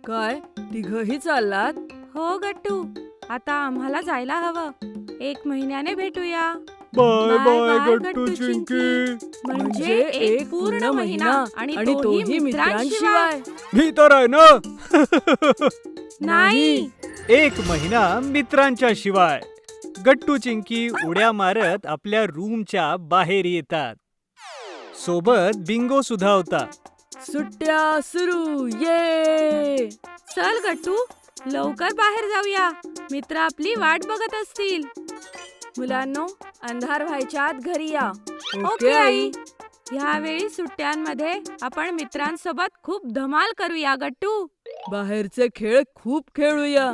काय तिघही चाललात? हो गट्टू, आता आम्हाला जायला हवं. 1 महिन्याने भेटूया. बाय बाय बाय बाय गट्टू गट्टू चिंकी. म्हणजे एक पूर्ण महिना आणि तोही मित्रांशिवाय. मी तर आहे ना. नाही. 1 महिना मित्रांच्या शिवाय. गट्टू चिंकी उड्या मारत आपल्या रूमच्या बाहेर येतात. सोबत बिंगो सुद्धा होता. सुट्ट्या सुरू ये. चल गट्टू, लवकर बाहेर जाऊया. मित्र आपली वाट बघत असतील. मुलांनो, अंधार व्हायच्या आत घरी या. Okay I. ह्यावेळी सुट्ट्यांमध्ये आपण मित्रांसोबत खूप धमाल करूया गट्टू. बाहेरचे खेळ खूप खेळूया.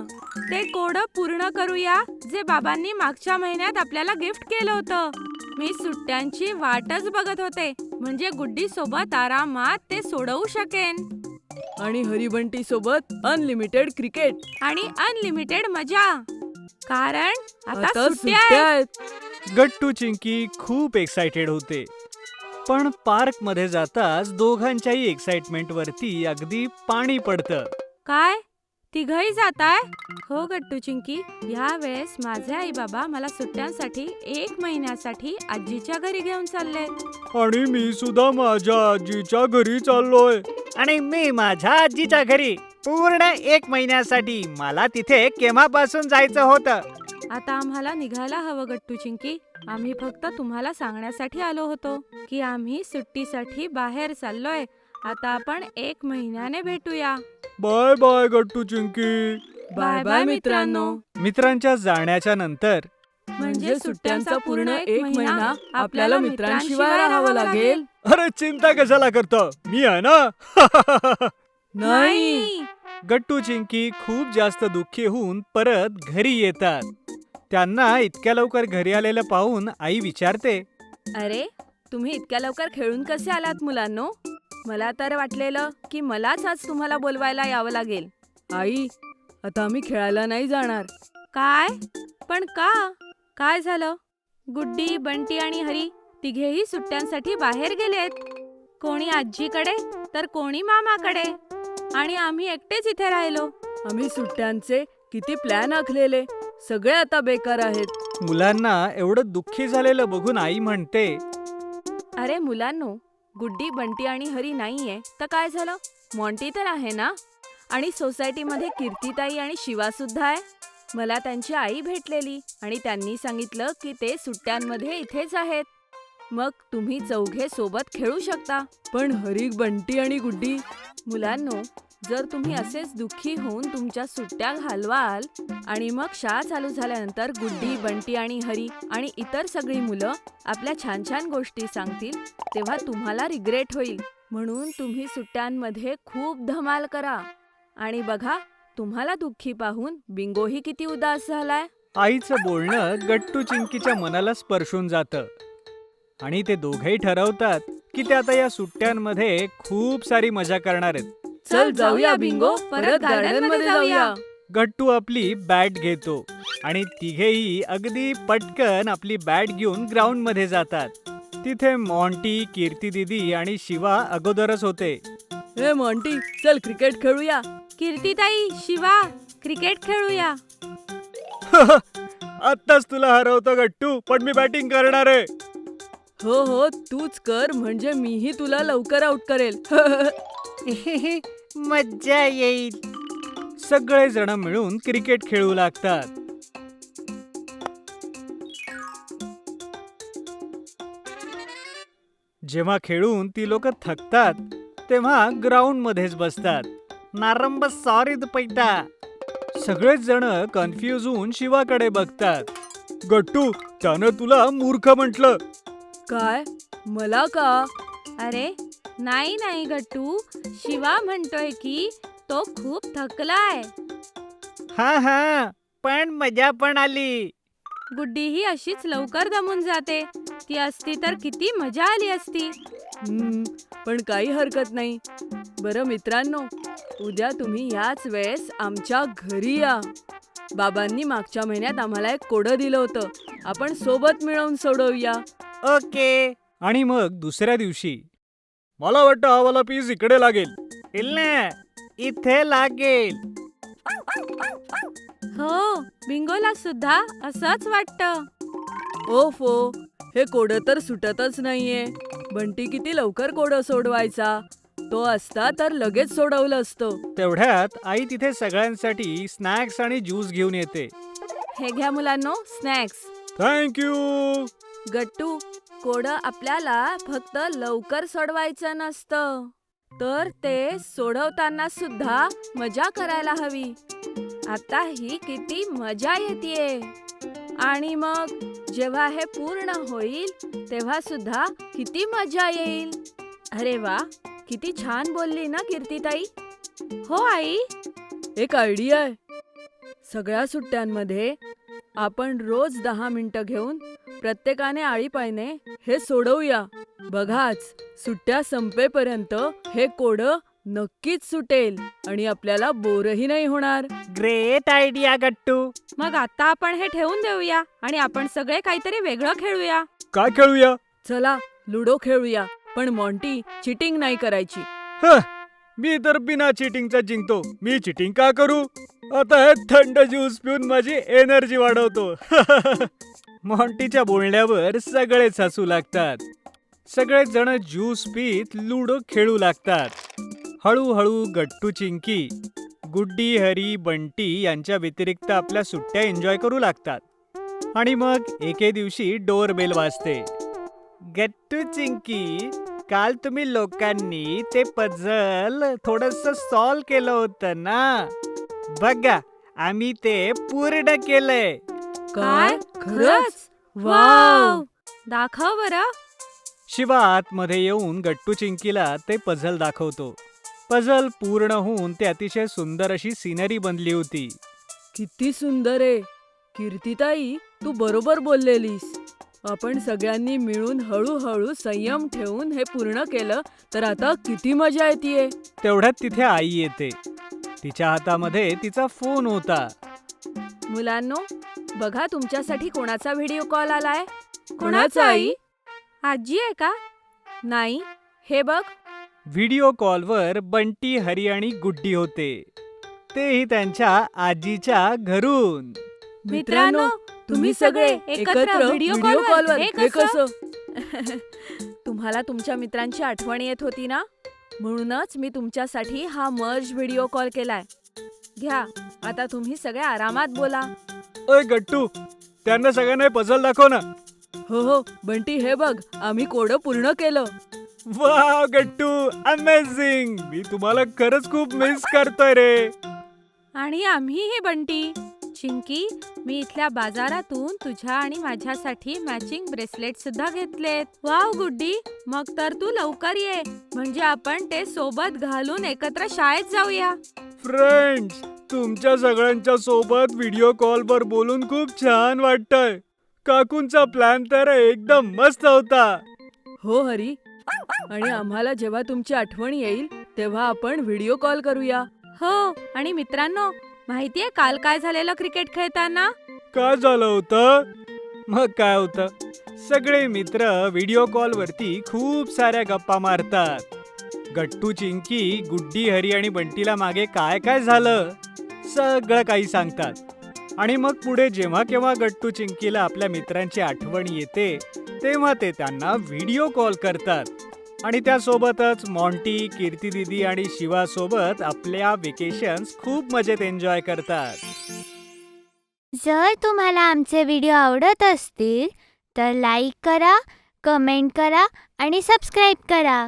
ते कोडं पूर्ण करूया जे बाबांनी मागच्या महिन्यात आपल्याला गिफ्ट केलं होतं. मी सुट्ट्यांची वाटच बघत होते, म्हणजे गुड्डी सोबत आरामात ते सोडवू शकेन. आणि हरिबंटी सोबत अनलिमिटेड क्रिकेट. आणि अनलिमिटेड मजा, कारण आता आता सुट्ट्या सुट्ट्या आहेत. आहेत. गट्टू चिंकी खूप एक्साइटेड होते. पण पार्क मध्ये जाताच दोघांच्याही एक्साइटमेंट वरती अगदी पाणी पडतं. काय तिघही जाताय? हो गट्टू चिंकी, ह्या वेळेस माझे आई बाबा मला सुट्ट्यांसाठी 1 महिन्यासाठी आजीच्या घरी घेऊन चालले. आणि मी सुद्धा माझ्या आजीच्या घरी चाललोय. आणि मी माझ्या आजीच्या घरी पूर्ण 1 महिन्यासाठी. मला तिथे केव्हापासून जायचं होतं. आता आम्हाला निघायला हवं गट्टू चिंकी. आम्ही फक्त तुम्हाला सांगण्यासाठी आलो होतो की आम्ही सुट्टीसाठी बाहेर चाललोय. आता आपण 1 महिन्याने भेटूया. बाय बाय गट्टू चिंकी. बाय बाय मित्रांनो. मित्रांच्या जाण्याच्या नंतर म्हणजे सुट्ट्यांचा पूर्ण 1 महिना आपल्याला मित्रांशिवाय राहावं लागेल. अरे चिंता कशाला करतो, मी आहे ना. नाही. गट्टू चिंकी खूप जास्त दुःखी होऊन परत घरी येतात. त्यांना इतक्या लवकर घरी आलेलं पाहून आई विचारते, अरे, तुम्ही इतक्या लवकर खेळून कसे आलात मुलांनो? मला तर वाटलेलं की मलाच आज तुम्हाला बोलवायला यावं लागेल. आई, आता आम्ही खेळायला नाही जाणार. काय? पण का? काय झालं? गुड्डी, बंटी आणि हरी तिघेही सुट्ट्यांसाठी बाहेर गेलेत. कोणी आजीकडे तर कोणी मामाकडे, आणि आम्ही एकटेच इथे राहिलो. आम्ही सुट्ट्यांचे किती प्लॅन आखलेले, सगळे आता बेकार आहेत. मुलांना एवढं दुःखी झालेलं बघून आई म्हणते, अरे मुलांनो, गुड्डी, बंटी आणि हरी नाहीये तर काय झालं? मॉन्टी तर आहे ना. आणि सोसायटीमध्ये कीर्तिताई आणि शिवा सुद्धा आहे. मला त्यांची आई भेटलेली आणि त्यांनी सांगितलं की ते सुट्ट्यांमध्ये इथेच आहेत. मग तुम्ही चौघे सोबत खेळू शकता. पण हरी, बंटी आणि गुड्डी. मुलांनो, जर तुम्ही असेच दुःखी होऊन तुमच्या सुट्ट्या घालवाल आणि मग शाळा चालू झाल्यानंतर गुड्डी, बंटी आणि हरी आणि इतर सगळी मुलं आपल्या छान छान गोष्टी सांगतील, तेव्हा तुम्हाला रिग्रेट होईल. म्हणून तुम्ही सुट्ट्यांमध्ये खूप धमाल करा. आणि बघा, तुम्हाला दुःखी पाहून बिंगोही किती उदास झालाय. आईचं बोलणं गट्टू चिंकीच्या मनाला स्पर्शून जातं. आणि ते दोघेही ठरवतात की ते आता या सुट्ट्यांमध्ये खूप सारी मजा करणार आहेत. चल जाऊया बिंगो, परत गार्डन मध्ये जाऊया. गट्टू आपली बॅट घेतो आणि तिघेही अगदी पटकन आपली बॅट घेऊन ग्राउंड मध्ये जातात. तिथे मॉन्टी, कीर्ती दीदी आणि शिवा अगोदरच होते. ए मॉन्टी, चल क्रिकेट खेळूया. कीर्तिताई, शिवा, क्रिकेट खेळूया. आत्ताच तुला हरवतो गट्टू, पण मी बॅटिंग करणार आहे. हो हो, तूच कर, म्हणजे मीही तुला लवकर आउट करेल. मज्जा येईल. सगळे जण मिळून क्रिकेट खेळू लागतात. जेव्हा खेळून ती लोक थकतात तेव्हा ग्राउंड मध्येच बसतात. नारंब सॉरी दुपैटा. सगळेच जण कन्फ्यूज होऊन शिवाकडे बघतात. गट्टू, त्यानं तुला मूर्ख म्हटलं. काय? मला का? अरे नाही नाही गट्टू, शिवा म्हणतोय की तो खूप थकलाय. हा, पण मजा पण आली. गुड्डी ही अशीच लवकर दमून जाते. ती असती तर किती मजा आली असती. पण काही हरकत नाही. बरं मित्रांनो, उद्या तुम्ही याच वेळेस आमच्या घरी या. बाबांनी मागच्या महिन्यात आम्हाला एक कोडं दिलं होतं. आपण सोबत मिळवून सोडवूया. ओके. आणि मग दुसऱ्या दिवशी, मला वाटतं हा वाला पीस इकडे लागेल. इल्ल, इथे लागेल. हो, बिंगोला सुद्धा असंच वाटतं. ओफो, हे कोडं तर सुटतच नाहीये. बंटी किती लवकर कोडं सोडवायचा. तो असता तर लगेच सोडवलं असतं. तेवढ्यात आई तिथे सगळ्यांसाठी स्नॅक्स आणि ज्यूस घेऊन येते. हे घ्या मुलांनो, स्नॅक्स. थँक्यू. गट्टू, कोडं आपल्याला फक्त लवकर सोडवायचं नसतं, तर ते सोडवताना सुद्धा मजा करायला हवी. आता ही किती मजा येतेय. आणि मग जेव्हा हे पूर्ण होईल तेव्हा सुद्धा किती मजा येईल. अरे वा, किती छान बोलली ना कीर्तिताई. हो आई. एक आयडिया आहे. सगळ्या सुट्ट्यांमध्ये आपण रोज 10 मिनिटं घेऊन प्रत्येकाने आळीपाळीने हे सोडवूया. बघाच, सुट्ट्या संपेपर्यंत हे कोडं नक्कीच सुटेल आणि आपल्याला बोरही नाही होणार. ग्रेट आयडिया गट्टू. मग आता आपण हे ठेवून देऊया आणि आपण सगळे काहीतरी वेगळं खेळूया. काय खेळूया? चला लुडो खेळूया, पण मॉन्टी चिटिंग नाही करायची. मी तर बिना चिटिंगचा जिंकतो. मी चिटिंग का करू? आता हे थंड ज्यूस पिऊन माझी एनर्जी वाढवतो. मॉन्टीच्या बोलण्यावर सगळेच हसू लागतात. सगळेच जण ज्यूस पीत लुडो खेळू लागतात. हळूहळू गट्टू, चिंकी, गुड्डी, हरी, बंटी यांच्या व्यतिरिक्त आपल्या सुट्ट्या एन्जॉय करू लागतात. आणि मग एके दिवशी डोरबेल वाजते. गट्टू, चिंकी, काल तुम्ही लोकांनी ते पझल थोडस सॉल्व केलं होतं ना. बघा, आम्ही ते पूर्ण केलंय. काय? खरंच? वाव! दाखव बरं. शिवा आतमध्ये येऊन गट्टू, चिंकीला ते पझल दाखवतो. पझल पूर्ण होऊन ते अतिशय सुंदर अशी सिनरी बनली होती. किती सुंदर आहे. कीर्तिताई, तू बरोबर बोललेलीस. आपण सगळ्यांनी मिळून हळूहळू संयम ठेवून हे पूर्ण केलं तर आता किती मजा येतेय. तेवढ्यात तिथे आई येते. तिच्या हातामध्ये तिचा फोन होता. मुलांनो, बघा तुमच्यासाठी कोणाचा व्हिडिओ कॉल आलाय. कोणाचा आई? आजी आहे का? नाही, हे बघ. व्हिडिओ कॉलवर बंटी, हरी आणि गुड्डी होते. तेही त्यांच्या आजीच्या घरून. मित्रांनो, तुम्ही सगळे एकत्र व्हिडिओ कॉलवर. हे कसं? तुम्हाला तुमच्या मित्रांची आठवण येत होती ना, म्हणूनच मी तुमच्यासाठी हा मर्ज व्हिडिओ कॉल केलाय. घ्या, आता तुम्ही सगळे आरामात बोला. ओय गट्टू, त्यांना सगळ्यांना पझल दाखव ना. हो, बंटी हे बघ, आम्ही कोडं पूर्ण केलं. वाव गट्टू, अमेझिंग. मी तुम्हाला खरंच खूप मिस करतोय रे. आणि आम्हीही बंटी. चिंकी, मी इथल्या बाजारातून तुझ्या आणि माझ्यासाठी मॅचिंग ब्रेसलेट सुद्धा घेतलेत. वाव गुड्डी, मग तर तू लवकर ये, म्हणजे आपण ते सोबत घालून एकत्र शाळेत जाऊया. फ्रेंड्स, तुमच्या सगळ्यांच्या सोबत व्हिडिओ कॉलवर बोलून खूप छान वाटतंय. काकूंचा प्लॅन तर एकदम मस्त होता. हो हरी, आणि आम्हाला जेव्हा तुमची आठवण येईल तेव्हा आपण व्हिडिओ कॉल करूया. हो, आणि मित्रांनो, माहितीये काल काय झालेलं क्रिकेट खेळताना? काय झालं होतं? मग काय होतं? सगळे मित्र व्हिडिओ कॉल वरती खूप साऱ्या गप्पा मारतात. गट्टू, चिंकी, गुड्डी, हरी आणि बंटीला मागे काय काय झालं सगळं काही सांगतात. आणि मग पुढे जेव्हा केव्हा गट्टू, चिंकीला आपल्या मित्रांची आठवण येते तेव्हा ते त्यांना व्हिडिओ कॉल करतात. आणि त्यासोबतच मॉन्टी, कीर्ती दीदी आणि शिवा सोबत आपल्या वेकेशन्स खूप मजेत एन्जॉय करतात. जर तुम्हाला आमचे व्हिडिओ आवडत असतील तर लाईक करा, कमेंट करा आणि सबस्क्राईब करा.